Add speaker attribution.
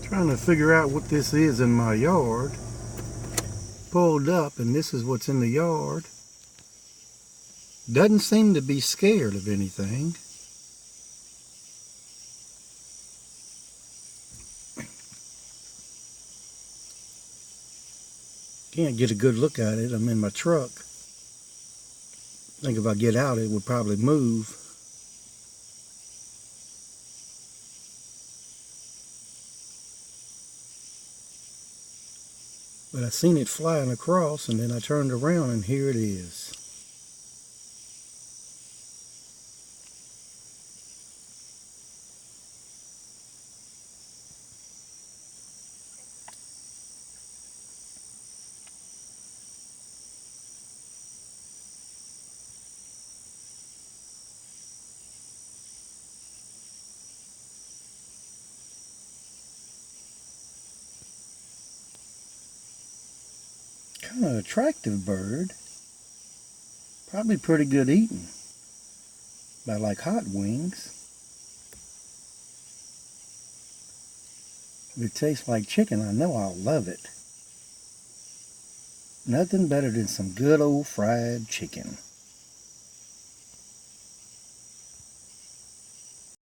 Speaker 1: Trying to figure out what this is in my yard. Pulled up and this is what's in the yard. Doesn't seem to be scared of anything. Can't get a good look at it. I'm in my truck. I think if I get out it would probably move. But I seen it flying across and then I turned around and here it is. Kind of attractive bird. Probably pretty good eating. I like hot wings. If it tastes like chicken, I know I'll love it. Nothing better than some good old fried chicken.